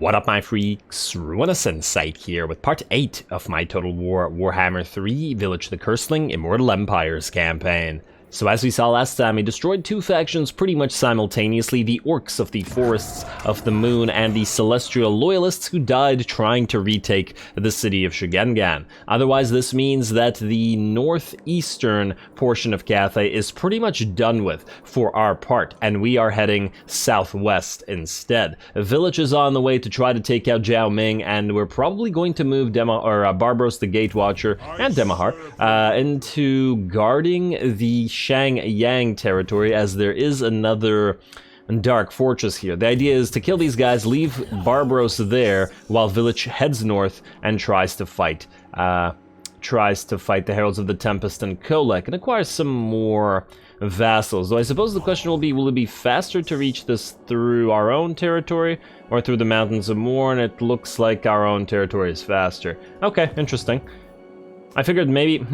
What up, my freaks? RuinusInsight here with part 8 of my Total Warhammer 3 Vilitch the Curseling Immortal Empires campaign. So as we saw last time, we destroyed two factions pretty much simultaneously, the Orcs of the Forests of the Moon and the Celestial Loyalists who died trying to retake the city of Shigengan. Otherwise, this means that the northeastern portion of Cathay is pretty much done with for our part, and we are heading southwest instead. Vilitch is on the way to try to take out ZHAO MING, and we're probably going to move Barbaros the Gatewatcher and Demahar into guarding the Shangyang territory, as there is another dark fortress here. The idea is to kill these guys, leave Barbaros there, while Vilitch heads north and tries to fight the Heralds of the Tempest and Kolek, and acquires some more vassals. Though I suppose the question will be, will it be faster to reach this through our own territory, or through the Mountains of Morn? It looks like our own territory is faster. Okay, interesting. I figured maybe,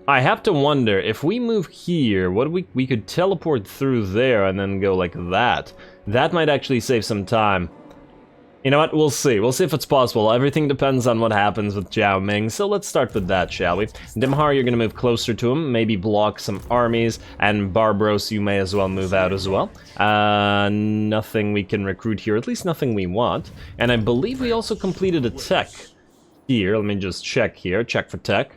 I have to wonder, if we move here, what we could teleport through there and then go like that. That might actually save some time. You know what, we'll see. We'll see if it's possible. Everything depends on what happens with ZHAO MING, so let's start with that, shall we? Demahar, you're gonna move closer to him, maybe block some armies, and Barbaros, you may as well move out as well. Nothing we can recruit here, at least nothing we want. And I believe we also completed a tech here. Let me just check here, check for tech.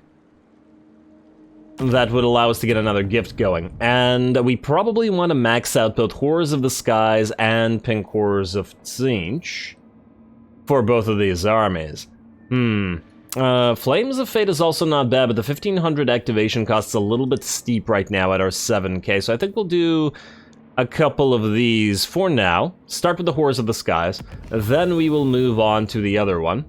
That would allow us to get another gift going. And we probably want to max out both Horrors of the Skies and Pink Horrors of Tzeentch for both of these armies. Flames of Fate is also not bad, but the 1500 activation costs a little bit steep right now at our 7k, so I think we'll do a couple of these for now. Start with the Horrors of the Skies, then we will move on to the other one.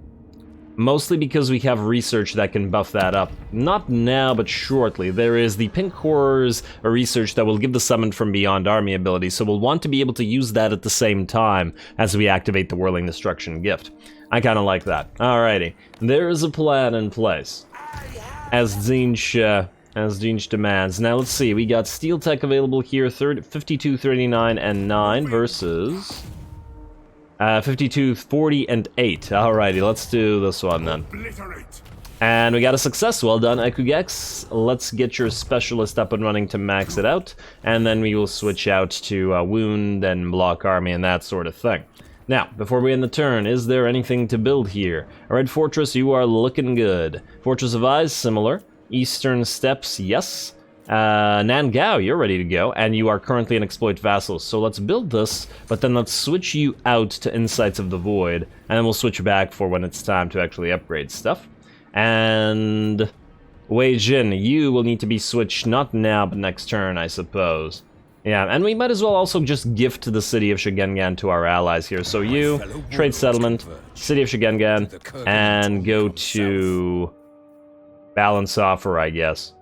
Mostly because we have research that can buff that up. Not now, but shortly. There is the Pink Horrors research that will give the Summoned from Beyond army ability, so we'll want to be able to use that at the same time as we activate the Whirling Destruction gift. I kind of like that. Alrighty, there is a plan in place, as Tzeentch demands. Now let's see, we got Steel Tech available here, 52, 39, and 9 versus 52, 40, and 8. Alrighty, let's do this one then. And we got a success. Well done, Ekugex. Let's get your specialist up and running to max it out, and then we will switch out to wound and block army and that sort of thing. Now, before we end the turn, is there anything to build here? A Red Fortress, you are looking good. Fortress of Eyes, similar. Eastern Steppes, yes. Nangao, you're ready to go, and you are currently an exploit vassal, so let's build this, but then let's switch you out to Insights of the Void, and then we'll switch back for when it's time to actually upgrade stuff. And Wei Jin, you will need to be switched not now, but next turn, I suppose. Yeah, and we might as well also just gift the city of Shigengan to our allies here. So you, trade settlement, city of Shigengan, and go to balance offer, I guess.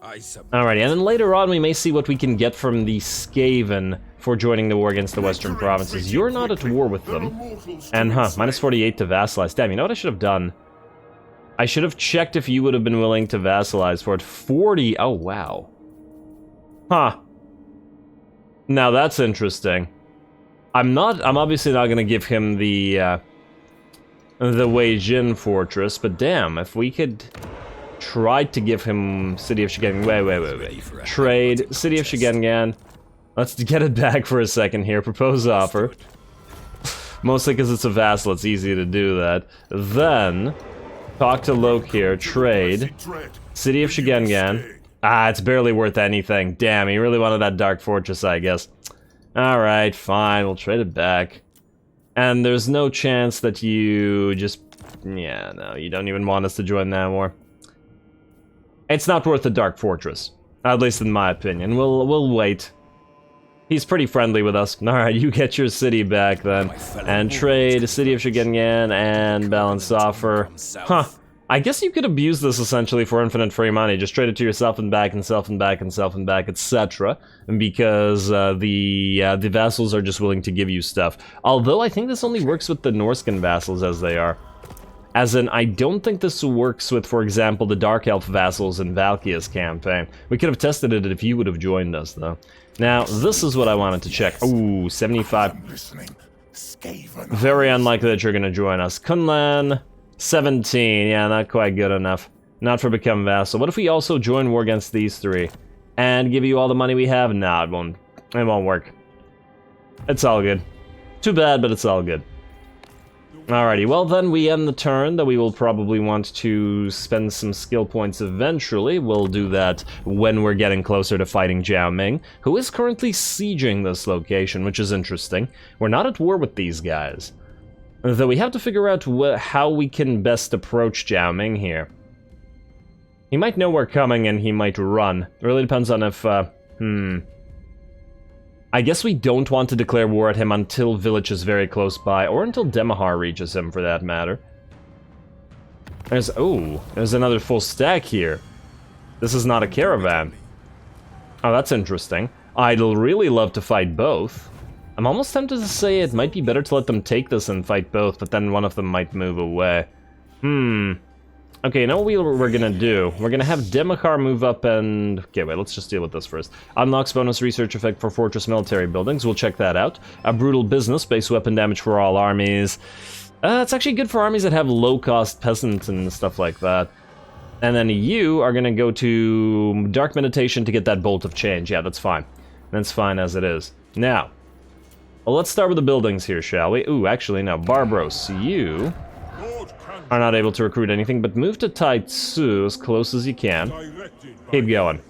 Alrighty, and then later on we may see what we can get from the Skaven for joining the war against the Western Provinces. You're not at war with them. And minus 48 to vassalize. Damn, you know what I should have done? I should have checked if you would have been willing to vassalize for it. 40, oh wow. Now that's interesting. I'm obviously not gonna give him the Wei Jin fortress, but damn, if we could tried to give him City of Shigengan. Wait. Trade City of Shigengan. Let's get it back for a second here. Propose offer. Mostly because it's a vassal, it's easy to do that. Then talk to Loke here. Trade City of Shigengan. It's barely worth anything. Damn, he really wanted that Dark Fortress, I guess. Alright, fine, we'll trade it back. And there's no chance that you just... Yeah, no, you don't even want us to join that war. It's not worth the Dark Fortress, at least in my opinion. We'll wait. He's pretty friendly with us. Alright, you get your city back then. And trade City of Shigengan and balance offer. I guess you could abuse this essentially for infinite free money. Just trade it to yourself and back, and self and back, and self and back, etc. Because the vassals are just willing to give you stuff. Although I think this only works with the Norscan vassals as they are. As in, I don't think this works with, for example, the Dark Elf vassals in Valkia's campaign. We could have tested it if you would have joined us, though. Now, this is what I wanted to check. Ooh, 75. Very unlikely that you're gonna join us. Kunlan, 17. Yeah, not quite good enough. Not for become vassal. What if we also join war against these three? And give you all the money we have? Nah, it won't work. It's all good. Too bad, but it's all good. Alrighty, well then we end the turn, that we will probably want to spend some skill points eventually. We'll do that when we're getting closer to fighting ZHAO Ming, who is currently sieging this location, which is interesting. We're not at war with these guys. Though we have to figure out how we can best approach ZHAO Ming here. He might know we're coming and he might run. It really depends on if, I guess we don't want to declare war at him until Vilitch is very close by, or until Daemonhunters reaches him, for that matter. There's another full stack here. This is not a caravan. Oh, that's interesting. I'd really love to fight both. I'm almost tempted to say it might be better to let them take this and fight both, but then one of them might move away. Okay, you know what we're gonna do? We're gonna have Daemonhunters move up and... Okay, wait, let's just deal with this first. Unlocks bonus research effect for fortress military buildings. We'll check that out. A brutal business, base weapon damage for all armies. It's actually good for armies that have low-cost peasants and stuff like that. And then you are gonna go to Dark Meditation to get that Bolt of Change. Yeah, that's fine. That's fine as it is. Now, well, let's start with the buildings here, shall we? Ooh, actually, no. Barbros, you are not able to recruit anything, but move to Taitsu as close as you can. Keep going.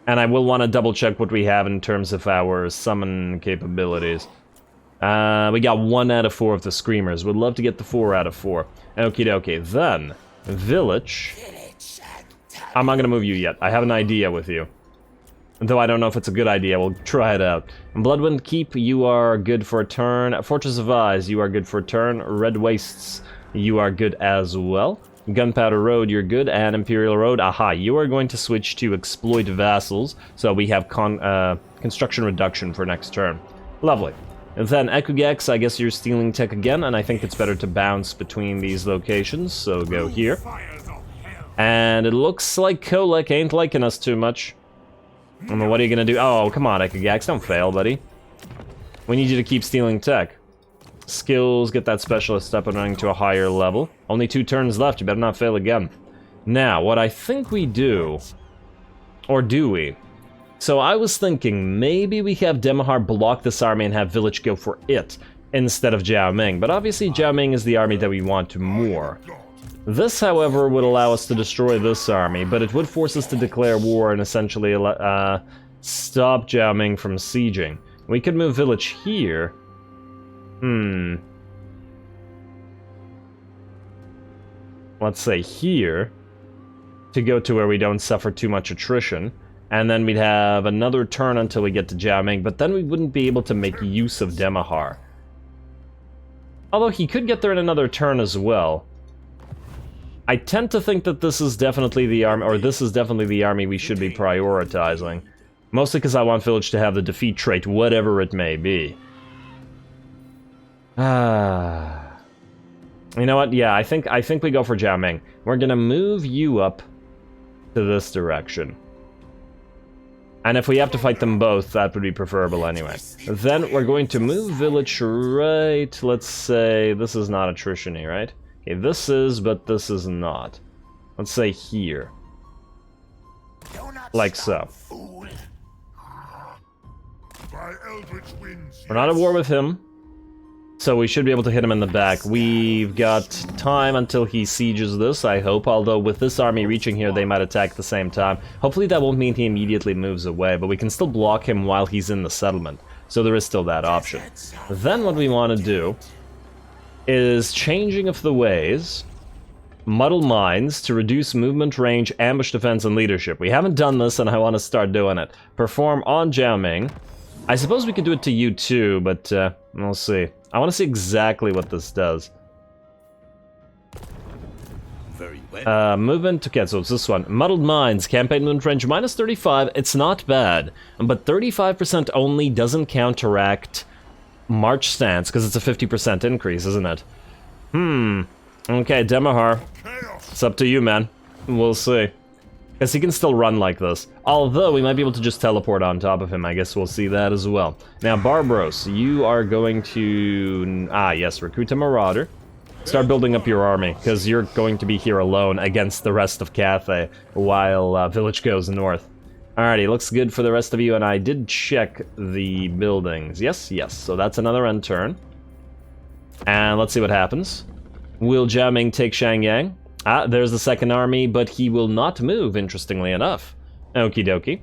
And I will want to double check what we have in terms of our summon capabilities. We got 1 out of 4 of the Screamers. Would love to get the 4 out of 4. Okie dokie. Then, Vilitch. I'm not going to move you yet. I have an idea with you. Though I don't know if it's a good idea, we'll try it out. Bloodwind Keep, you are good for a turn. Fortress of Eyes, you are good for a turn. Red Wastes, you are good as well. Gunpowder Road, you're good. And Imperial Road, aha, you are going to switch to Exploit Vassals, so we have construction reduction for next turn. Lovely. And then Ekugex, I guess you're stealing tech again, and I think it's better to bounce between these locations, so go here. And it looks like Kolek ain't liking us too much. I mean, what are you gonna do? Oh, come on, Ekugex, don't fail, buddy. We need you to keep stealing tech. Skills, get that specialist up and running to a higher level. Only 2 turns left, you better not fail again. Now, what I think we do... Or do we? So I was thinking, maybe we have Daemonhunters block this army and have Vilitch go for it, instead of ZHAO Ming. But obviously ZHAO Ming is the army that we want more. This, however, would allow us to destroy this army, but it would force us to declare war and essentially stop ZHAO Ming from sieging. We could move Vilitch here. Let's say here, to go to where we don't suffer too much attrition, and then we'd have another turn until we get to ZHAO Ming, but then we wouldn't be able to make use of Daemonhunters. Although he could get there in another turn as well. I tend to think that this is definitely the army, or this is definitely the army we should be prioritizing. Mostly because I want Vilitch to have the defeat trait, whatever it may be. You know what? Yeah, I think we go for ZHAO Ming. We're gonna move you up to this direction. And if we have to fight them both, that would be preferable anyway. Then we're going to move Vilitch right, let's say, this is not attrition-y, right? Okay, this is, but this is not. Let's say here. Like so. We're not at war with him, so we should be able to hit him in the back. We've got time until he sieges this, I hope, although with this army reaching here, they might attack at the same time. Hopefully that won't mean he immediately moves away, but we can still block him while he's in the settlement, so there is still that option. Then what we want to do is changing of the ways, muddle mines to reduce movement, range, ambush defense, and leadership. We haven't done this, and I want to start doing it. Perform on ZHAO Ming. I suppose we could do it to you too, but we'll see. I want to see exactly what this does. Very well. Movement, okay, so it's this one. Muddled mines, campaign movement range minus 35. It's not bad, but 35% only doesn't counteract March stance, because it's a 50% increase, isn't it? Okay, Daemonhunters. It's up to you, man. We'll see. Because he can still run like this. Although, we might be able to just teleport on top of him. I guess we'll see that as well. Now, Barbros, you are going to... Ah, yes, recruit a Marauder. Start building up your army, because you're going to be here alone against the rest of Cathay, while Vilitch goes north. Alrighty, looks good for the rest of you, and I did check the buildings. Yes, yes, so that's another end turn. And let's see what happens. Will Zhao Ming take Shangyang? Ah, there's the second army, but he will not move, interestingly enough. Okie dokie.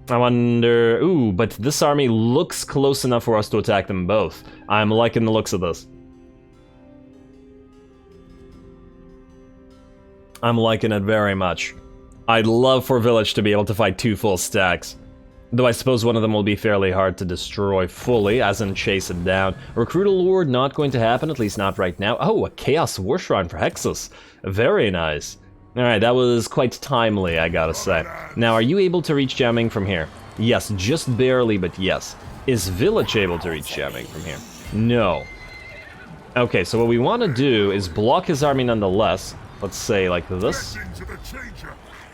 I wonder... Ooh, but this army looks close enough for us to attack them both. I'm liking the looks of this. I'm liking it very much. I'd love for Vilitch to be able to fight 2 full stacks. Though I suppose one of them will be fairly hard to destroy fully, as in chase it down. Recruit a Lord, not going to happen, at least not right now. Oh, a Chaos War Shrine for Hexus. Very nice. Alright, that was quite timely, I gotta say. Now, are you able to reach Zhao Ming from here? Yes, just barely, but yes. Is Vilitch able to reach Zhao Ming from here? No. Okay, so what we want to do is block his army nonetheless. Let's say like this.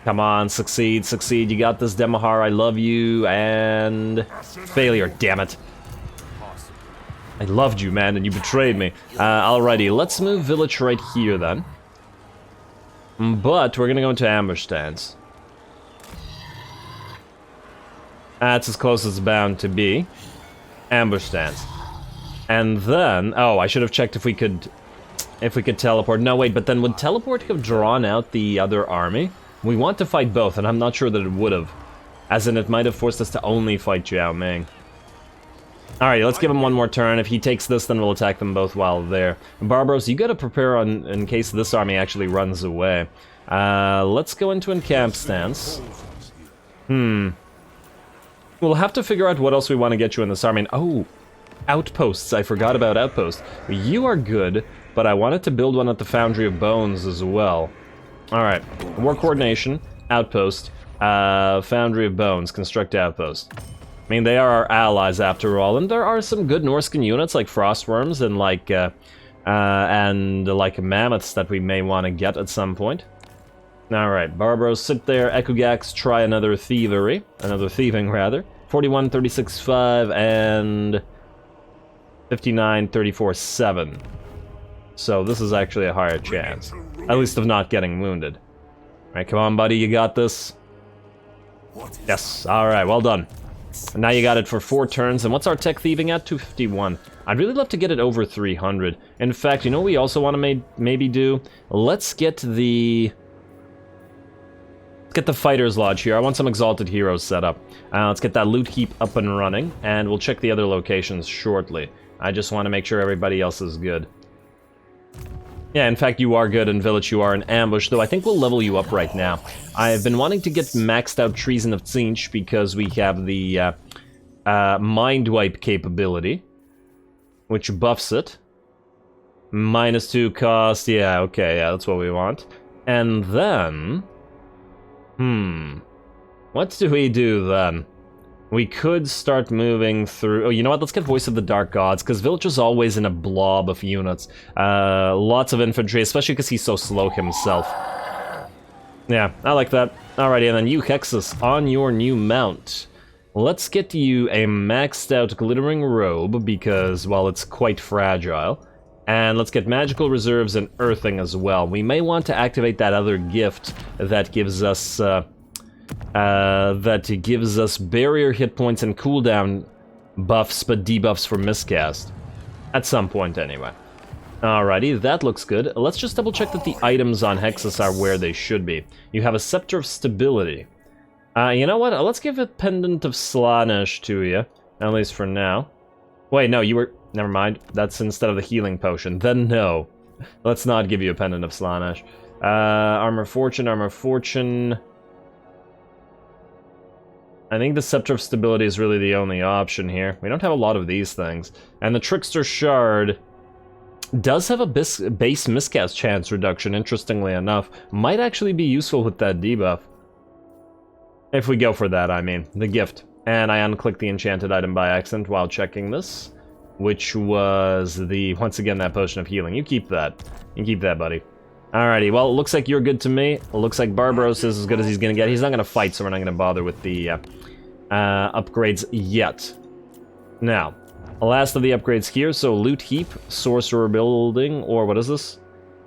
Come on, succeed, succeed. You got this, Demahar. I love you. And failure. Damn it. I loved you, man, and you betrayed me. Alrighty, let's move Vilitch right here then. But we're gonna go into ambush stance. That's as close as it's bound to be. Ambush stance. And then, oh, I should have checked if we could teleport. No, wait, but then would teleport have drawn out the other army? We want to fight both, and I'm not sure that it would have. As in, it might have forced us to only fight Zhao Ming. Alright, let's give him one more turn. If he takes this, then we'll attack them both while there. Barbros, you gotta prepare in case this army actually runs away. Let's go into encamp stance. We'll have to figure out what else we want to get you in this army. Oh, outposts. I forgot about outposts. You are good, but I wanted to build one at the Foundry of Bones as well. Alright, war coordination, outpost, Foundry of Bones, construct outpost. I mean, they are our allies after all, and there are some good Norscan units like Frostworms and like Mammoths that we may want to get at some point. Alright, Barbros, sit there, Ekugax, try another thieving rather. 41, 36, 5, and 59, 34, 7. So this is actually a higher chance. At least of not getting wounded. Alright, come on, buddy, you got this. Yes, alright, well done. Now you got it for 4 turns, and what's our tech thieving at? 251. I'd really love to get it over 300. In fact, you know what we also want to maybe do? Let's get the Fighter's Lodge here. I want some Exalted Heroes set up. Let's get that loot heap up and running, and we'll check the other locations shortly. I just want to make sure everybody else is good. Yeah, in fact, you are good, and Vilitch, you are in ambush, though I think we'll level you up right now. I've been wanting to get maxed out Treason of Tzeentch because we have the Mind Wipe capability, which buffs it. -2 cost, yeah, okay, yeah, that's what we want. And then... what do we do then? We could start moving through... Oh, you know what? Let's get Voice of the Dark Gods, because Vilitch is always in a blob of units. Lots of infantry, especially because he's so slow himself. Yeah, I like that. Alrighty, and then you, Hexus, on your new mount. Let's get you a maxed out Glittering Robe, because, well, it's quite fragile. And let's get Magical Reserves and Earthing as well. We may want to activate that other gift that gives us... barrier hit points and cooldown buffs, but debuffs for miscast. At some point, anyway. Alrighty, that looks good. Let's just double check that the items on Hexus are where they should be. You have a Scepter of Stability. You know what? Let's give a Pendant of Slaanesh to you. At least for now. Wait, no, you were... Never mind. That's instead of the Healing Potion. Then no. Let's not give you a Pendant of Slaanesh. Armor Fortune, Armor Fortune... I think the Scepter of Stability is really the only option here. We don't have a lot of these things. And the Trickster Shard does have a base miscast chance reduction, interestingly enough. Might actually be useful with that debuff. If we go for that, I mean. The gift. And I unclicked the enchanted item by accident while checking this. Which was the, once again, that Potion of Healing. You keep that. You keep that, buddy. Alrighty, well, it looks like you're good to me. It looks like Barbaros is as good as he's gonna get. He's not gonna fight, so we're not gonna bother with the upgrades yet. Now, the last of the upgrades here, so Loot Heap, Sorcerer Building, or what is this?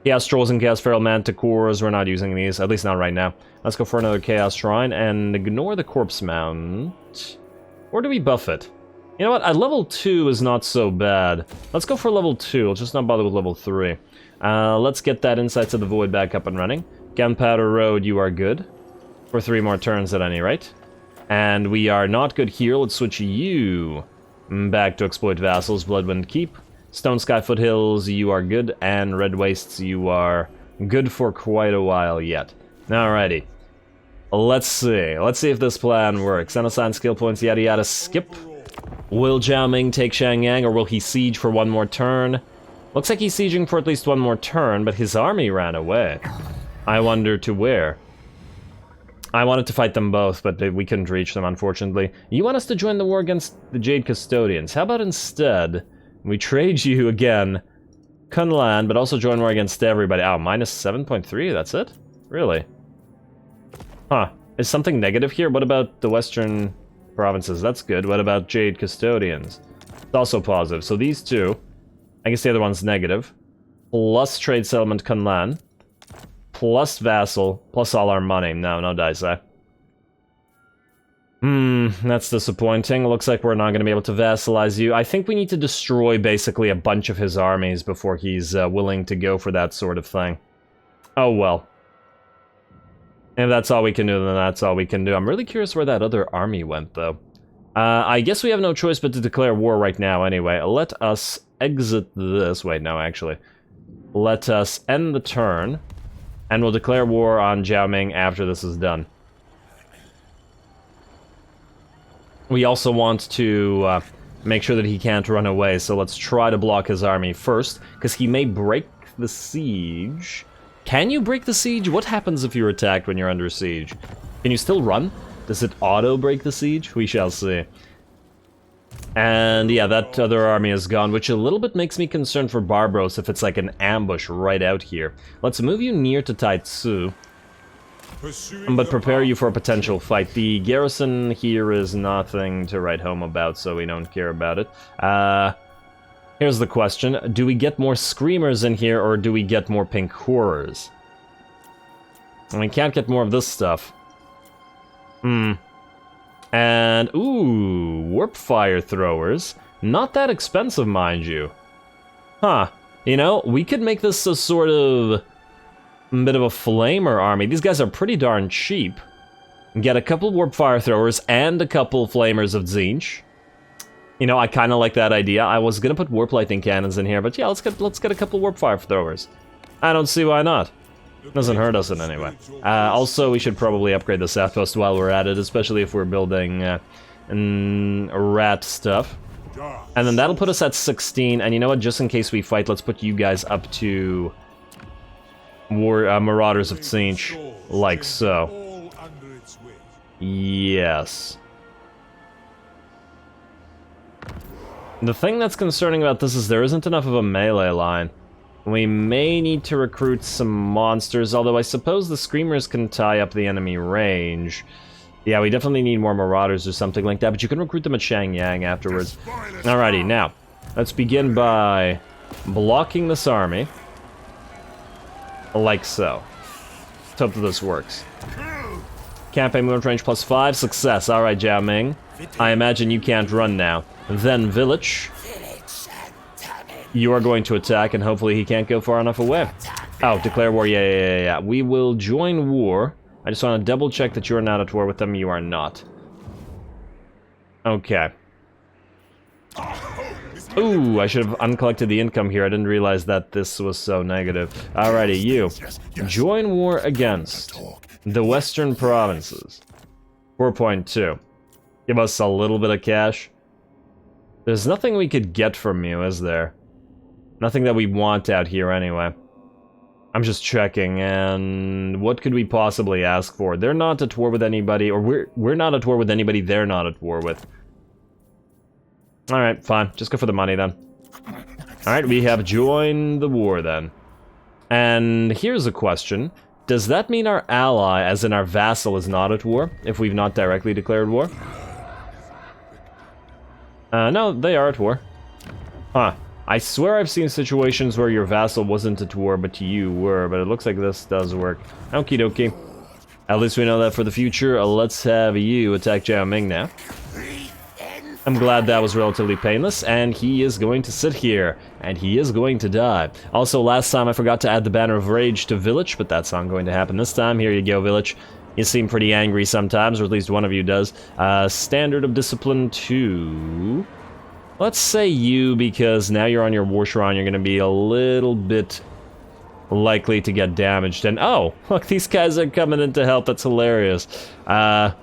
Chaos Trolls and Chaos Feral Manticores, we're not using these, at least not right now. Let's go for another Chaos Shrine, and ignore the Corpse Mount. Or do we buff it? You know what, at level 2 is not so bad. Let's go for level 2, let's just not bother with level 3. Let's get that Insights of the Void back up and running. Gunpowder Road, you are good. For 3 more turns at any rate. And we are not good here, let's switch you back to Exploit Vassals, Bloodwind Keep. Stone Sky Foothills, you are good, and Red Wastes, you are good for quite a while yet. Alrighty. Let's see. Let's see if this plan works. Unassigned skill points, yada yada, skip. Will ZHAO Ming take Shangyang, or will he siege for 1 more turn? Looks like he's sieging for at least 1 more turn, but his army ran away. I wonder to where. I wanted to fight them both, but we couldn't reach them, unfortunately. You want us to join the war against the Jade Custodians. How about instead, we trade you again, Kunlan, but also join war against everybody. Oh, minus 7.3, that's it? Really? Huh. Is something negative here? What about the western provinces? That's good. What about Jade Custodians? It's also positive. So these two, I guess the other one's negative. Plus trade settlement Kunlan. Plus vassal, plus all our money. No dice, eh? That's disappointing. Looks like we're not going to be able to vassalize you. I think we need to destroy basically a bunch of his armies before he's willing to go for that sort of thing. Oh well. If that's all we can do, then that's all we can do. I'm really curious where that other army went, though. I guess we have no choice but to declare war right now anyway. Let us exit this. Wait, no, actually. Let us end the turn. And we'll declare war on ZHAO Ming after this is done. We also want to make sure that he can't run away, so let's try to block his army first, because he may break the siege. Can you break the siege? What happens if you're attacked when you're under siege? Can you still run? Does it auto-break the siege? We shall see. And yeah, that other army is gone, which a little bit makes me concerned for Barbaros if it's like an ambush right out here. Let's move you near to Taitsu, but prepare you for a potential fight. The garrison here is nothing to write home about, so we don't care about it. Here's the question. Do we get more Screamers in here, or do we get more Pink Horrors? And we can't get more of this stuff. And, ooh, Warp Fire Throwers. Not that expensive, mind you. Huh. You know, we could make this a sort of bit of a Flamer army. These guys are pretty darn cheap. Get a couple Warp Fire Throwers and a couple Flamers of Tzeentch. You know, I kind of like that idea. I was gonna put Warp Lightning Cannons in here, but yeah, let's get a couple Warp Fire Throwers. I don't see why not. Doesn't hurt us in any way. Also, we should probably upgrade this outpost while we're at it, especially if we're building rat stuff. And then that'll put us at 16, and you know what, just in case we fight, let's put you guys up to Marauders of Tzeentch, like so. Yes. The thing that's concerning about this is there isn't enough of a melee line. We may need to recruit some monsters, although I suppose the Screamers can tie up the enemy range. Yeah, we definitely need more Marauders or something like that, but you can recruit them at Shangyang afterwards. Alrighty, now, let's begin by blocking this army. Like so. Let's hope that this works. Campaign movement range +5, success. Alright, ZHAO Ming. I imagine you can't run now. Then Vilitch. You are going to attack, and hopefully he can't go far enough away. Oh, declare war, yeah. We will join war. I just want to double check that you're not at war with them. You are not. Okay. Ooh, I should have uncollected the income here. I didn't realize that this was so negative. Alrighty, you. Join war against the Western Provinces. 4.2. Give us a little bit of cash. There's nothing we could get from you, is there? Nothing that we want out here anyway. I'm just checking, and what could we possibly ask for? They're not at war with anybody, or we're not at war with anybody they're not at war with. Alright, fine. Just go for the money then. Alright, we have joined the war then. And here's a question. Does that mean our ally, as in our vassal, is not at war, if we've not directly declared war? No, they are at war. Huh. I swear I've seen situations where your vassal wasn't at war, but you were, but it looks like this does work. Okie dokie. At least we know that for the future. Let's have you attack ZHAO Ming now. I'm glad that was relatively painless, and he is going to sit here, and he is going to die. Also, last time I forgot to add the Banner of Rage to Vilitch, but that's not going to happen this time. Here you go, Vilitch. You seem pretty angry sometimes, or at least one of you does. Standard of Discipline 2... Let's say you, because now you're on your War Shrine, you're going to be a little bit likely to get damaged. And oh, look, these guys are coming in to help. That's hilarious. Huh.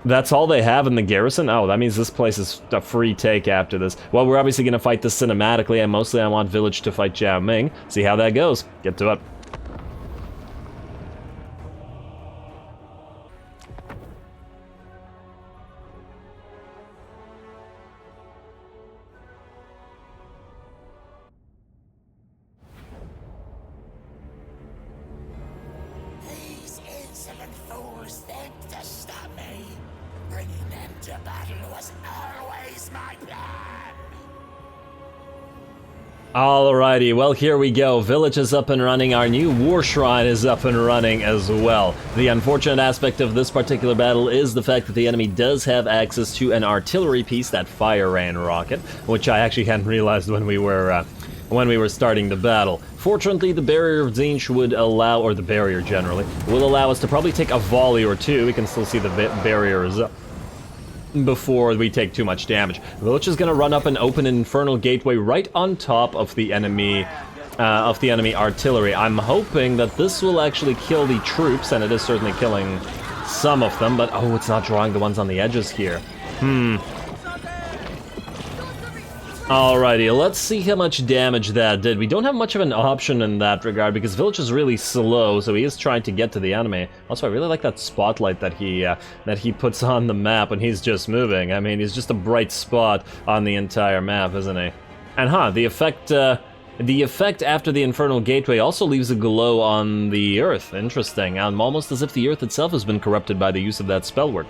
That's all they have in the garrison? Oh, that means this place is a free take after this. Well, we're obviously going to fight this cinematically, and mostly I want Vilitch to fight ZHAO Ming. See how that goes. Get to it. Alrighty, well here we go. Vilitch is up and running. Our new War Shrine is up and running as well. The unfortunate aspect of this particular battle is the fact that the enemy does have access to an artillery piece, that Fire Rain rocket, which I actually hadn't realized when we were starting the battle. Fortunately, the barrier of Tzeentch would allow, or the barrier generally, will allow us to probably take a volley or two. We can still see the barrier is up before we take too much damage. Vilitch is going to run up and open an infernal gateway right on top of the enemy artillery. I'm hoping that this will actually kill the troops, and it is certainly killing some of them, but oh, it's not drawing the ones on the edges here. Alrighty, let's see how much damage that did. We don't have much of an option in that regard because Vilitch is really slow, so he is trying to get to the enemy. Also, I really like that spotlight that he puts on the map when he's just moving. I mean, he's just a bright spot on the entire map, isn't he? And the effect after the Infernal Gateway also leaves a glow on the Earth. Interesting, almost as if the Earth itself has been corrupted by the use of that spell work.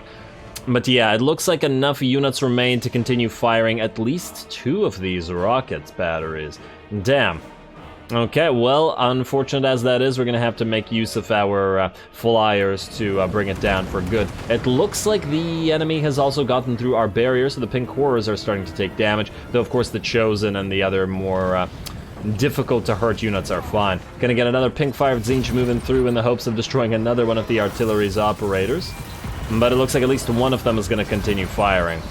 But yeah, it looks like enough units remain to continue firing at least 2 of these rockets batteries. Damn. Okay, well, unfortunate as that is, we're gonna have to make use of our flyers to bring it down for good. It looks like the enemy has also gotten through our barrier, so the pink horrors are starting to take damage, though of course the Chosen and the other more difficult to hurt units are fine. Gonna get another pink fire Tzeentch moving through in the hopes of destroying another one of the artillery's operators. But it looks like at least one of them is going to continue firing.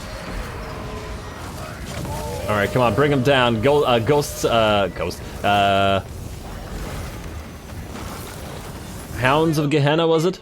Alright, come on, bring them down. Hounds of Gehenna, was it?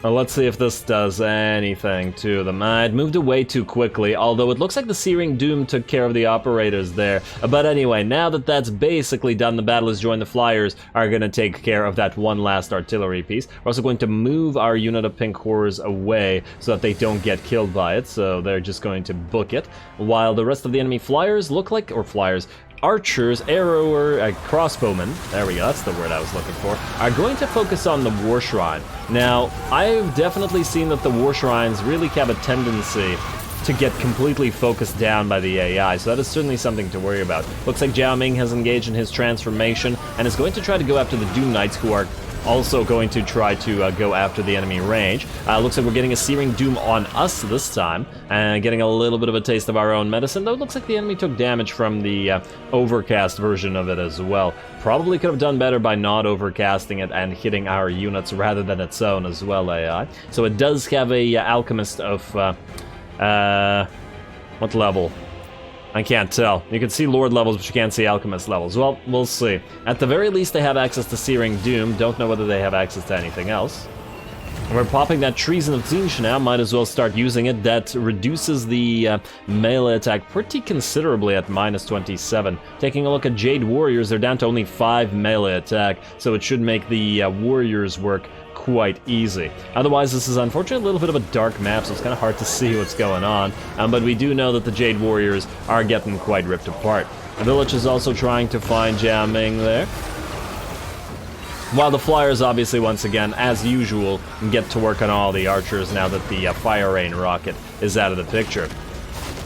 Well, let's see if this does anything to them. It moved away too quickly, although it looks like the Searing Doom took care of the operators there. But anyway, now that that's basically done, the battle has joined. The Flyers are going to take care of that one last artillery piece. We're also going to move our unit of pink horrors away so that they don't get killed by it, so they're just going to book it, while the rest of the enemy Flyers look like, or Flyers, archers, crossbowmen, there we go, that's the word I was looking for, are going to focus on the War Shrine. Now, I've definitely seen that the War Shrines really have a tendency to get completely focused down by the AI, so that is certainly something to worry about. Looks like ZHAO Ming has engaged in his transformation and is going to try to go after the Doom Knights, who are also going to try to go after the enemy range. Looks like we're getting a Searing Doom on us this time, and getting a little bit of a taste of our own medicine, though it looks like the enemy took damage from the Overcast version of it as well. Probably could have done better by not overcasting it and hitting our units rather than its own as well, AI. So it does have a Alchemist of, what level? I can't tell. You can see Lord levels, but you can't see Alchemist levels. Well, we'll see. At the very least, they have access to Searing Doom. Don't know whether they have access to anything else. We're popping that Treason of Tzeentch now. Might as well start using it. That reduces the melee attack pretty considerably at -27. Taking a look at Jade Warriors, they're down to only 5 melee attack, so it should make the Warriors work quite easy. Otherwise, this is unfortunately a little bit of a dark map, so it's kind of hard to see what's going on. But we do know that the Jade Warriors are getting quite ripped apart. Vilitch is also trying to find ZHAO Ming there. While the Flyers obviously, once again, as usual, get to work on all the archers now that the Fire Rain rocket is out of the picture.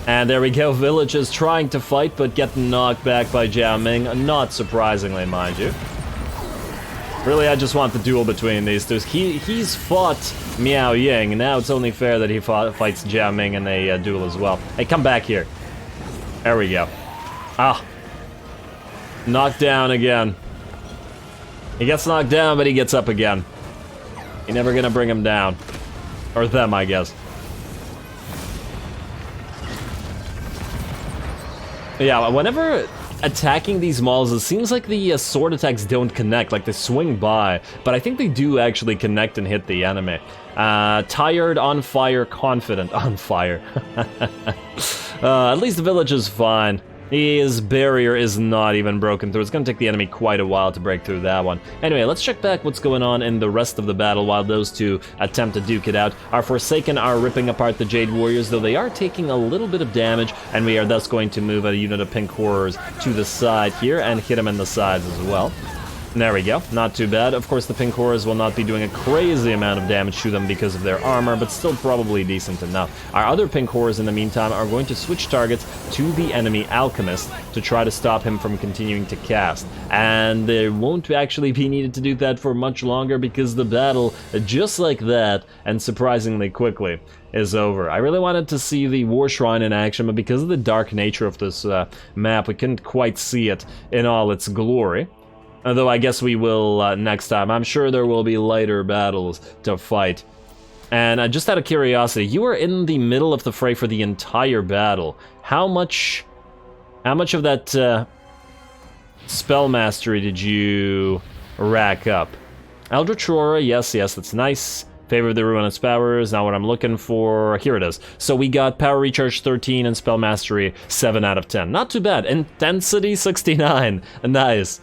And there we go, Vilitch is trying to fight, but getting knocked back by ZHAO Ming, not surprisingly, mind you. Really, I just want the duel between these two. He's fought Miao Ying, now it's only fair that he fights ZHAO Ming in a duel as well. Hey, come back here. There we go. Ah. Knocked down again. He gets knocked down, but he gets up again. You're never gonna bring him down. Or them, I guess. Yeah, whenever attacking these mauls, it seems like the sword attacks don't connect, like they swing by, but I think they do actually connect and hit the enemy. Tired, on fire, confident, on fire. At least the village is fine. His barrier is not even broken through. It's going to take the enemy quite a while to break through that one. Anyway, let's check back what's going on in the rest of the battle while those two attempt to duke it out. Our Forsaken are ripping apart the Jade Warriors, though they are taking a little bit of damage, and we are thus going to move a unit of Pink Horrors to the side here and hit them in the sides as well. There we go, not too bad. Of course, the Pink Horrors will not be doing a crazy amount of damage to them because of their armor, but still probably decent enough. Our other Pink Horrors, in the meantime, are going to switch targets to the enemy Alchemist to try to stop him from continuing to cast. And they won't actually be needed to do that for much longer because the battle, just like that, and surprisingly quickly, is over. I really wanted to see the War Shrine in action, but because of the dark nature of this map, we couldn't quite see it in all its glory. Although I guess we will next time. I'm sure there will be lighter battles to fight. And just out of curiosity, you were in the middle of the fray for the entire battle. How much of that spell mastery did you rack up? Eldritch Aurora, yes, that's nice. Favor of the Ruinous powers, not what I'm looking for. Here it is. So we got Power Recharge 13 and Spell Mastery 7 out of 10. Not too bad. Intensity 69. Nice.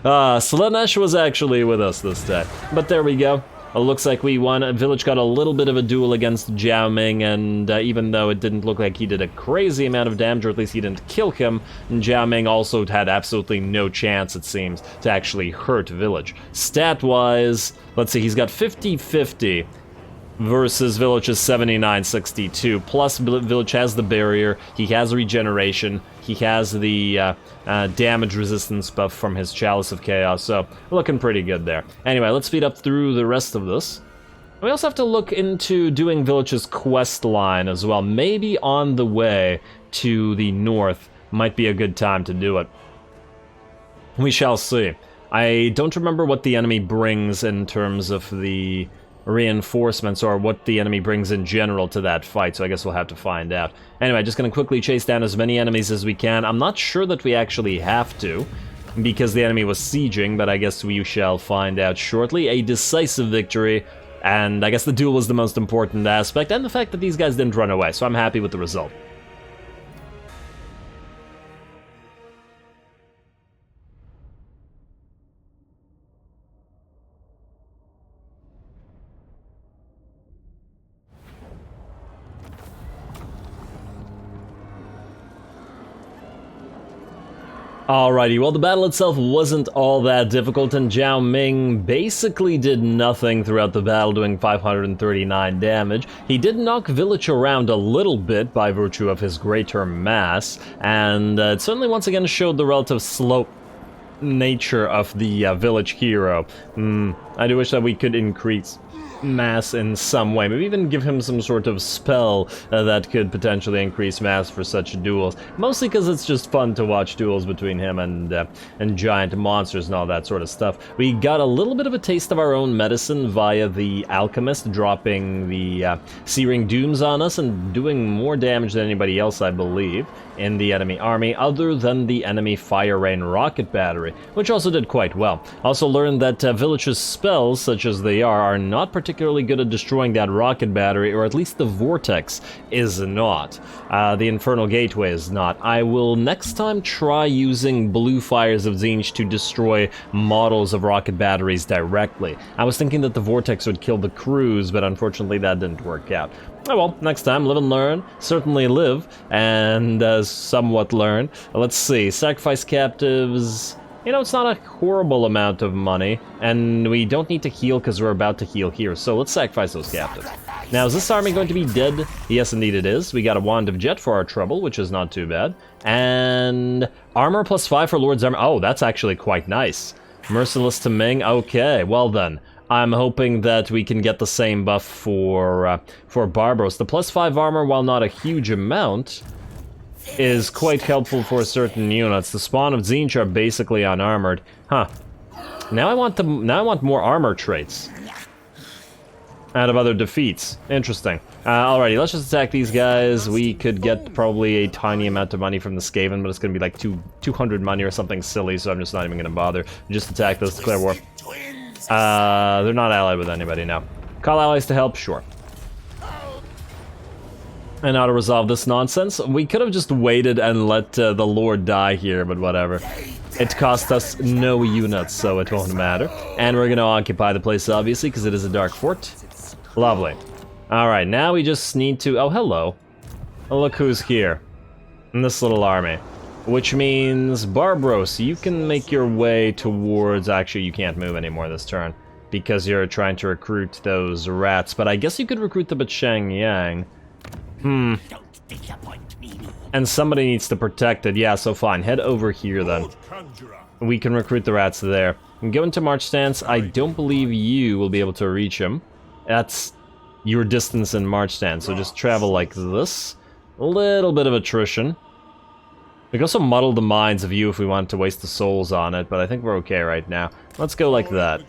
Slanesh was actually with us this day. But there we go. It looks like we won. Vilitch got a little bit of a duel against ZHAO Ming, and even though it didn't look like he did a crazy amount of damage, or at least he didn't kill him, ZHAO Ming also had absolutely no chance, it seems, to actually hurt Vilitch. Stat-wise, let's see, he's got 50-50 versus Vilitch's 79-62. Plus, Vilitch has the barrier, he has regeneration, he has the damage resistance buff from his Chalice of Chaos, so looking pretty good there. Anyway, let's speed up through the rest of this. We also have to look into doing Vilitch's quest line as well. Maybe on the way to the north might be a good time to do it. We shall see. I don't remember what the enemy brings in terms of the reinforcements or what the enemy brings in general to that fight, so I guess we'll have to find out. Anyway, just gonna quickly chase down as many enemies as we can. I'm not sure that we actually have to, because the enemy was sieging, but I guess we shall find out shortly. A decisive victory, and I guess the duel was the most important aspect, and the fact that these guys didn't run away, so I'm happy with the result. Alrighty, well the battle itself wasn't all that difficult, and ZHAO Ming basically did nothing throughout the battle, doing 539 damage. He did knock Vilitch around a little bit by virtue of his greater mass, and it certainly once again showed the relative slow nature of the Vilitch hero. I do wish that we could increase mass in some way, maybe even give him some sort of spell that could potentially increase mass for such duels, mostly because it's just fun to watch duels between him and giant monsters and all that sort of stuff. We got a little bit of a taste of our own medicine via the Alchemist dropping the Searing Dooms on us and doing more damage than anybody else, I believe, in the enemy army, other than the enemy Fire Rain rocket battery, which also did quite well. Also learned that Vilitch's spells, such as they are not particularly particularly good at destroying that rocket battery, or at least the vortex is not. The infernal gateway is not. I will next time try using blue fires of Tzeentch to destroy models of rocket batteries directly. I was thinking that the vortex would kill the crews, but unfortunately that didn't work out. Oh well, next time, live and learn. Certainly live, and somewhat learn. Let's see, sacrifice captives. You know, it's not a horrible amount of money, and we don't need to heal because we're about to heal here, so let's sacrifice those captives. Now, is this army going to be dead? Yes, indeed it is. We got a Wand of Jet for our trouble, which is not too bad. And armor +5 for Lord's Armor. Oh, that's actually quite nice. Merciless to Ming. Okay, well then. I'm hoping that we can get the same buff for Barbaros. The +5 armor, while not a huge amount, is quite helpful for certain units. The spawn of Tzeentch are basically unarmored. Huh. Now I want more armor traits out of other defeats. Interesting. Alrighty, let's just attack these guys. We could get probably a tiny amount of money from the Skaven, but it's gonna be like 200 money or something silly, so I'm just not even gonna bother. Just attack those, declare war. They're not allied with anybody now. Call allies to help, sure. And how to resolve this nonsense? We could have just waited and let the Lord die here, but whatever. It cost us no units, so it won't matter. And we're gonna occupy the place, obviously, because it is a dark fort. Lovely. Alright, now we just need to... Oh, hello. Oh, look who's here. In this little army. Which means, Barbaros, you can make your way towards... Actually, you can't move anymore this turn, because you're trying to recruit those rats. But I guess you could recruit them at Shangyang. And somebody needs to protect it. Yeah, so fine. Head over here, then. We can recruit the rats there. And go into March Stance. I don't believe you will be able to reach him. That's your distance in March Stance, so just travel like this. A little bit of attrition. We can also muddle the minds of you if we want to waste the souls on it, but I think we're okay right now. Let's go like that.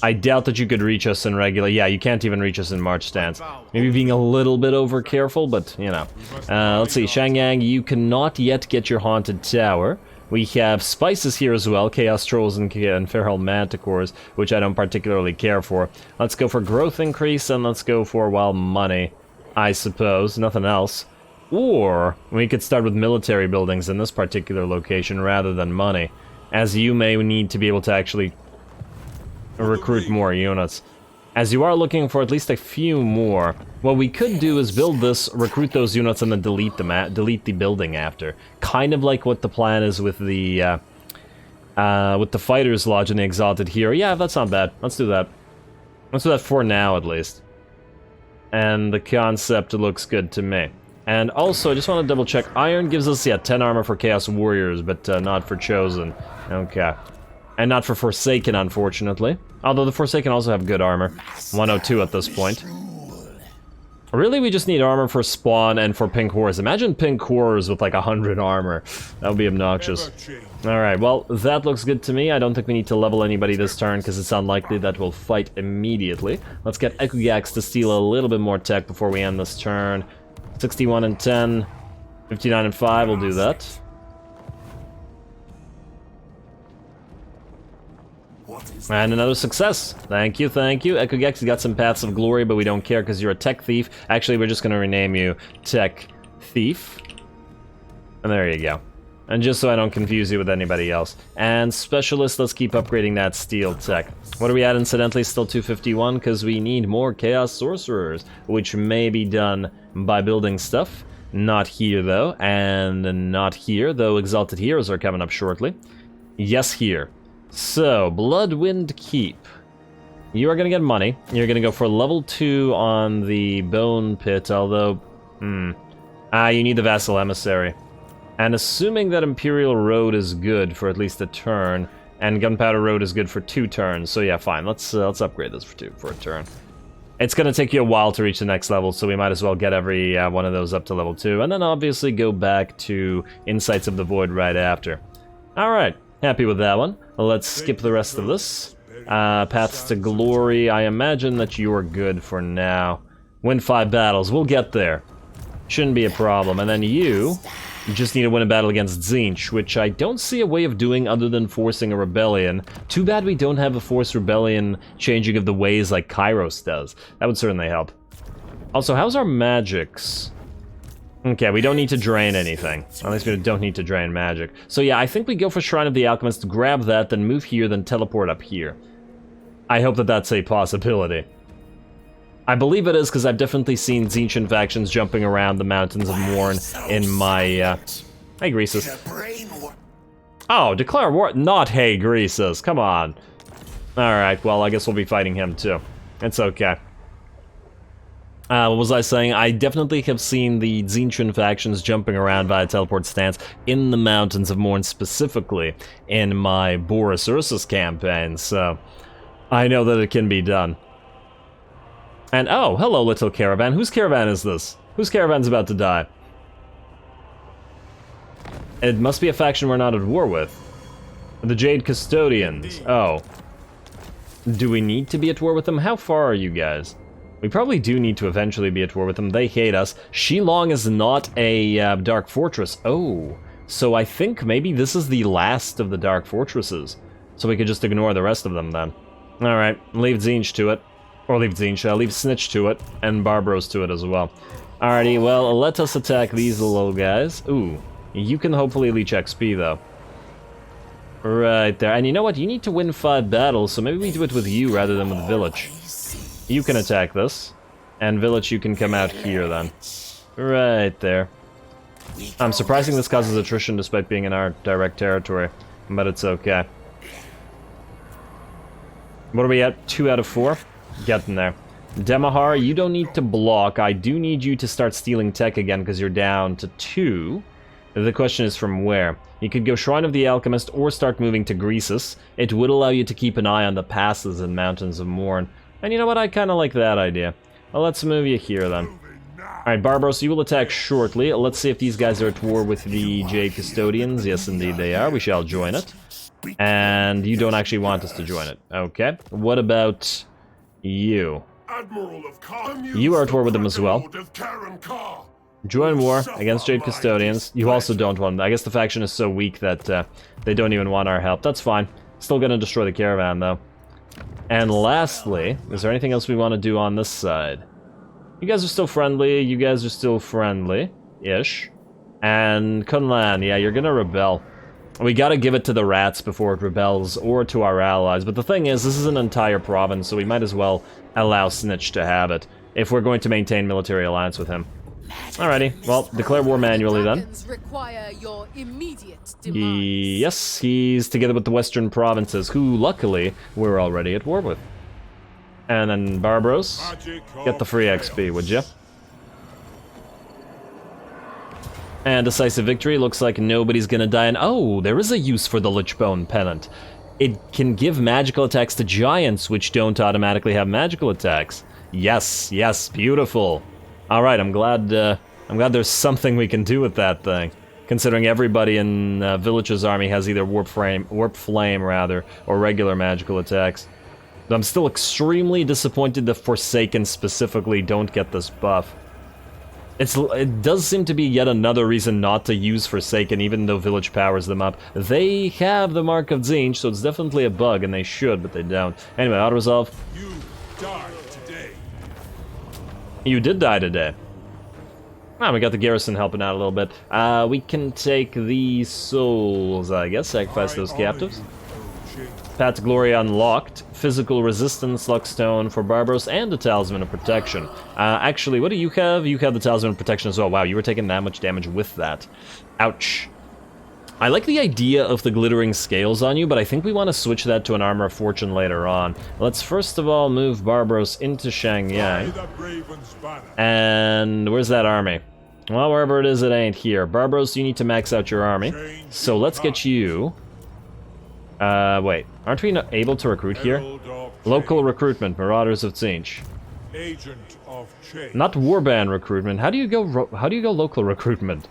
I doubt that you could reach us in regular... Yeah, you can't even reach us in March Stance. Maybe being a little bit over careful, but, you know. Let's see, Shangyang, you cannot yet get your Haunted Tower. We have spices here as well, Chaos Trolls and Feral Manticores, which I don't particularly care for. Let's go for growth increase, and let's go for, well, money, I suppose. Nothing else. Or we could start with military buildings in this particular location rather than money, as you may need to be able to actually recruit more units. As you are looking for at least a few more, what we could do is build this, recruit those units, and then delete the building after. Kind of like what the plan is with the Fighters Lodge and the Exalted Hero. Yeah, that's not bad. Let's do that. Let's do that for now, at least. And the concept looks good to me. And also, I just want to double check. Iron gives us, yeah, 10 armor for Chaos Warriors, but not for Chosen. Okay. And not for Forsaken, unfortunately. Although the Forsaken also have good armor. 102 at this point. Really, we just need armor for Spawn and for Pink Horrors. Imagine Pink Horrors with like 100 armor. That would be obnoxious. Alright, well, that looks good to me. I don't think we need to level anybody this turn, because it's unlikely that we'll fight immediately. Let's get Ekugax to steal a little bit more tech before we end this turn. 61 and 10. 59 and 5, we'll do that. And another success. Thank you, thank you. Ekugax, you got some Paths of Glory, but we don't care because you're a Tech Thief. Actually, we're just going to rename you Tech Thief. And there you go. And just so I don't confuse you with anybody else. And Specialist, let's keep upgrading that Steel Tech. What are we at, incidentally? Still 251, because we need more Chaos Sorcerers, which may be done by building stuff. Not here, though. And not here, though Exalted Heroes are coming up shortly. Yes, here. So, Bloodwind Keep. You are going to get money. You're going to go for level 2 on the Bone Pit, although... you need the Vassal Emissary. And assuming that Imperial Road is good for at least a turn, and Gunpowder Road is good for 2 turns, so yeah, fine. Let's upgrade this for a turn. It's going to take you a while to reach the next level, so we might as well get every one of those up to level 2, and then obviously go back to Insights of the Void right after. Alright, happy with that one. Let's skip the rest of this. Paths to Glory, I imagine that you are good for now. Win 5 battles, we'll get there. Shouldn't be a problem. And then you You just need to win a battle against Tzeentch, which I don't see a way of doing other than forcing a rebellion. Too bad we don't have a forced rebellion changing of the ways like Kairos does. That would certainly help. Also, how's our magics? Okay, we don't need to drain anything. At least we don't need to drain magic. So yeah, I think we go for Shrine of the Alchemist, grab that, then move here, then teleport up here. I hope that that's a possibility. I believe it is, because I've definitely seen Tzeentch factions jumping around the Mountains of Morn in my, Hey, Greases. Oh, declare war- not Hey, Greases, come on. Alright, well, I guess we'll be fighting him, too. It's okay. What was I saying? I definitely have seen the Tzeentch factions jumping around via teleport stance in the Mountains of Morn, specifically in my Boris Ursus campaign, so I know that it can be done. And oh, hello, little caravan. Whose caravan is this? Whose caravan's about to die? It must be a faction we're not at war with. The Jade Custodians. Oh. Do we need to be at war with them? How far are you guys? We probably do need to eventually be at war with them. They hate us. Shilong is not a Dark Fortress. Oh. So I think maybe this is the last of the Dark Fortresses. So we could just ignore the rest of them then. Alright, leave Tzeentch to it. Or leave Tzeentch, leave Snitch to it, and Barbaros to it as well. Alrighty, well, let us attack these little guys. Ooh, you can hopefully leech XP, though. Right there, and you know what? You need to win 5 battles, so maybe we do it with you rather than with Vilitch. You can attack this, and Vilitch, you can come out here, then. Right there. I'm surprising this causes attrition despite being in our direct territory, but it's okay. What are we at? 2 out of 4? Getting there. Demahar, you don't need to block. I do need you to start stealing tech again because you're down to 2. The question is from where? You could go Shrine of the Alchemist or start moving to Greasus. It would allow you to keep an eye on the passes and Mountains of Morn. And you know what? I kind of like that idea. Well, let's move you here then. Alright, Barbaros, you will attack shortly. Let's see if these guys are at war with the Jade Custodians. Yes, indeed they are. We shall join it. And you don't actually want us to join it. Okay. What about you? You are at war with them as well. Join war against Jade Custodians. You also don't want them. I guess the faction is so weak that they don't even want our help. That's fine. Still gonna destroy the caravan, though. And lastly, is there anything else we want to do on this side? You guys are still friendly. You guys are still friendly-ish. And Kunlan, yeah, you're gonna rebel. We gotta give it to the rats before it rebels, or to our allies. But the thing is, this is an entire province, so we might as well allow Snitch to have it, if we're going to maintain military alliance with him. Alrighty, well, declare war manually then. Yes, he's together with the western provinces, who, luckily, we're already at war with. And then Barbaros, get the free XP, would ya? And decisive victory, looks like nobody's gonna die, and oh, there is a use for the Lichbone Pennant. It can give magical attacks to giants, which don't automatically have magical attacks. Yes, yes, beautiful. Alright, I'm glad there's something we can do with that thing. Considering everybody in Vilitch's army has either Warp Flame, rather, or regular magical attacks. But I'm still extremely disappointed that Forsaken specifically don't get this buff. It does seem to be yet another reason not to use Forsaken, even though Vilitch powers them up. They have the Mark of Tzeentch, so it's definitely a bug, and they should, but they don't. Anyway, auto-resolve. You died today. You did die today. Ah, we got the garrison helping out a little bit. We can take these souls, I guess, sacrifice those captives. Path to Glory unlocked. Physical Resistance, Luckstone for Barbaros, and a Talisman of Protection. Actually, what do you have? You have the Talisman of Protection as well. Wow, you were taking that much damage with that. Ouch. I like the idea of the glittering scales on you, but I think we want to switch that to an Armor of Fortune later on. Let's first of all move Barbaros into Shangyang. And where's that army? Well, wherever it is, it ain't here. Barbaros, you need to max out your army. So let's get you... wait. Aren't we not able to recruit here? Local recruitment, Marauders of Tzeentch. Not warband recruitment. How do you go local recruitment?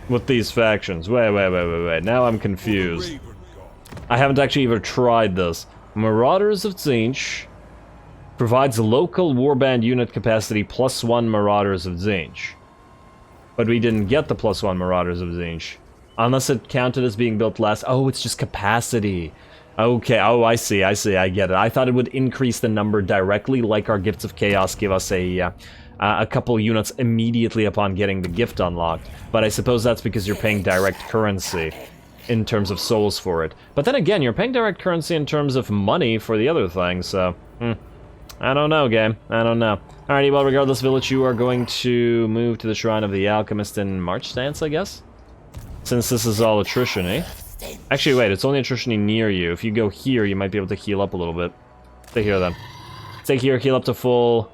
With these factions. Wait. Now I'm confused. I haven't actually even tried this. Marauders of Tzeentch provides local warband unit capacity +1 Marauders of Tzeentch. But we didn't get the +1 Marauders of Tzeentch. Unless it counted as being built last. Oh, it's just capacity. Okay, oh, I see, I get it. I thought it would increase the number directly, like our Gifts of Chaos give us a couple units immediately upon getting the gift unlocked. But I suppose that's because you're paying direct currency in terms of souls for it. But then again, you're paying direct currency in terms of money for the other thing, so... I don't know, game. I don't know. Alrighty, well, regardless, Vilitch, you are going to move to the Shrine of the Alchemist in March stance, I guess? Since this is all attrition-y. Actually, wait, it's only attrition-y near you. If you go here, you might be able to heal up a little bit. Stay here, then. Stay here, heal up to full,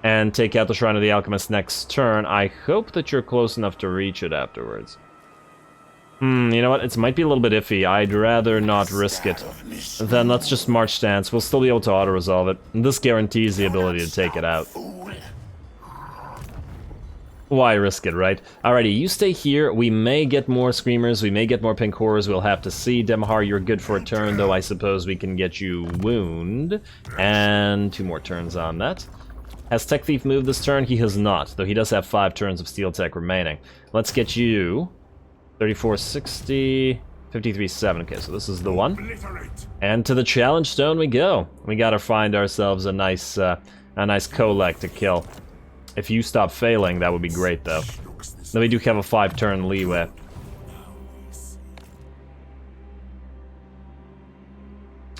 and take out the Shrine of the Alchemist next turn. I hope that you're close enough to reach it afterwards. You know what? It might be a little bit iffy. I'd rather not risk it. Then let's just March stance. We'll still be able to auto-resolve it. And this guarantees the ability to take it out. Why risk it, right? Alrighty, you stay here. We may get more Screamers. We may get more Pink Horrors. We'll have to see. Demahar, you're good for a turn, though I suppose we can get you Wound. And 2 more turns on that. Has Tech Thief moved this turn? He has not, though he does have 5 turns of Steel Tech remaining. Let's get you... 3460, 53.7. Okay, so this is the one. And to the challenge stone we go. We gotta find ourselves a nice Kolek to kill. If you stop failing, that would be great, though. Then we do have a 5-turn leeway.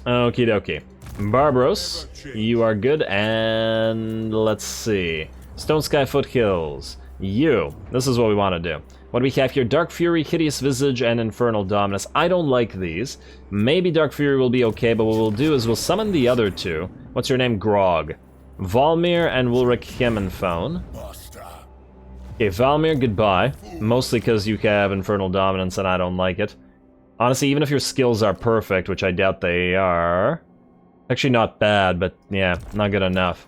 Okie dokie. Barbaros, you are good, and let's see. Stone Sky Foothills. You. This is what we want to do. What do we have here? Dark Fury, Hideous Visage, and Infernal Dominus. I don't like these. Maybe Dark Fury will be okay, but what we'll do is we'll summon the other 2. What's your name? Grog. Valmir and Wulrich Himmenphone. Okay, Valmir, goodbye. Mostly because you have Infernal Dominance and I don't like it. Honestly, even if your skills are perfect, which I doubt they are... Actually not bad, but yeah, not good enough.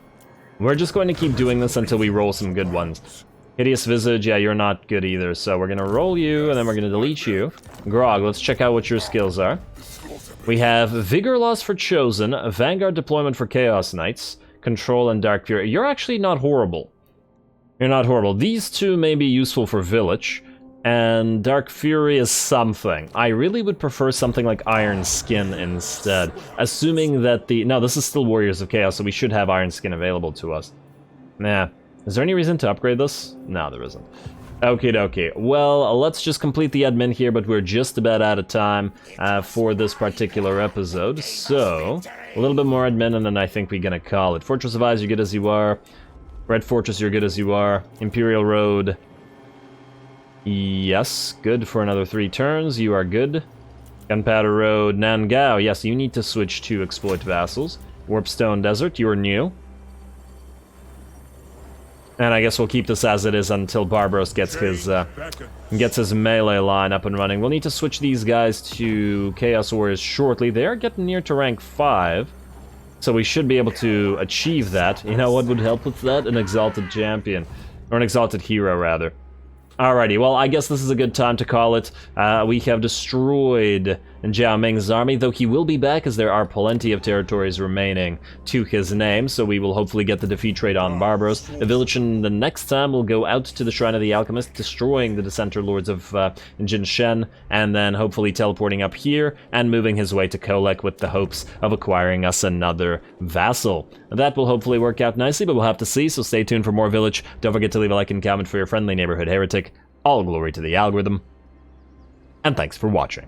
We're just going to keep doing this until we roll some good ones. Hideous Visage, yeah, you're not good either, so we're gonna roll you, and then we're gonna delete you. Grog, let's check out what your skills are. We have Vigor Loss for Chosen, Vanguard Deployment for Chaos Knights, Control and Dark Fury. You're actually not horrible. You're not horrible. These 2 may be useful for Vilitch, and Dark Fury is something. I really would prefer something like Iron Skin instead, assuming that the... No, this is still Warriors of Chaos, so we should have Iron Skin available to us. Nah. Is there any reason to upgrade this? No, there isn't. Okie dokie. Well, let's just complete the admin here, but we're just about out of time for this particular episode. So, a little bit more admin, and then I think we're gonna call it. Fortress of Eyes, you're good as you are. Red Fortress, you're good as you are. Imperial Road. Yes, good for another 3 turns. You are good. Gunpowder Road, Nangao. Yes, you need to switch to Exploit Vassals. Warpstone Desert, you are new. And I guess we'll keep this as it is until Barbaros gets his melee line up and running. We'll need to switch these guys to Chaos Warriors shortly. They are getting near to rank 5, so we should be able to achieve that. You know what would help with that? An Exalted Champion. Or an Exalted Hero, rather. Alrighty, well, I guess this is a good time to call it. We have destroyed ZHAO Ming's army, though he will be back as there are plenty of territories remaining to his name, so we will hopefully get the defeat rate on Barbaros. Vilitch, the next time, will go out to the Shrine of the Alchemist, destroying the Dissenter Lords of Jinshen, and then hopefully teleporting up here and moving his way to Kolek with the hopes of acquiring us another vassal. That will hopefully work out nicely, but we'll have to see, so stay tuned for more Vilitch. Don't forget to leave a like and comment for your friendly neighborhood heretic. All glory to the algorithm, and thanks for watching.